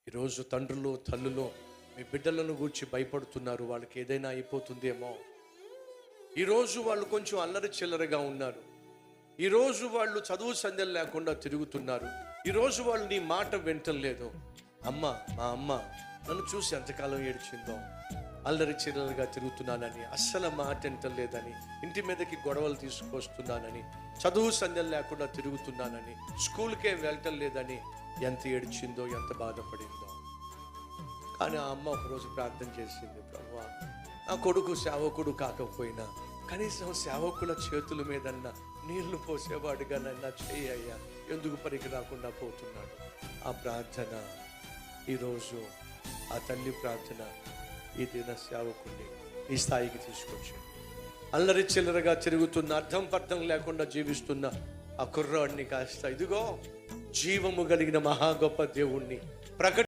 ఈరోజు తండ్రులు తల్లులు మీ బిడ్డలను గూర్చి భయపడుతున్నారు. వాళ్ళకి ఏదైనా అయిపోతుందేమో. ఈరోజు వాళ్ళు కొంచెం అల్లరి చిల్లరగా ఉన్నారు. ఈరోజు వాళ్ళు చదువు సంధ్యలు లేకుండా తిరుగుతున్నారు. ఈరోజు వాళ్ళు నీ మాట వింటలేదు. మా అమ్మ నన్ను చూసి ఎంతకాలం ఏడ్చిందో, అల్లరి చిల్లరగా తిరుగుతున్నానని, అస్సలు మాట వింటలేదని, ఇంటి మీదకి గొడవలు తీసుకొస్తున్నానని, చదువు సంధ్యలు లేకుండా తిరుగుతున్నానని, స్కూల్కే వెళ్ళటం లేదని ఎంత ఏడ్చిందో, ఎంత బాధపడిందో. కానీ ఆ అమ్మ ఒకరోజు ప్రార్థన చేసింది, ప్రభువా నా కొడుకు సేవకుడు కాకపోయినా కనీసం సేవకుల చేతుల మీదన్నా నీళ్లు పోసేవాడుగా నన్నా చేయ్యా, ఎందుకు పనికి రాకుండా పోతున్నాడు. ఆ ప్రార్థన ఈరోజు, ఆ తల్లి ప్రార్థన ఈ దిన సేవకుడిని ఈ స్థాయికి తీసుకొచ్చింది. అల్లరి చిల్లరగా తిరుగుతున్న, అర్థం పర్థం లేకుండా జీవిస్తున్న ఆ కుర్రాడిని కాస్త ఇదిగో జీవము కలిగిన మహా గొప్ప దేవుణ్ణి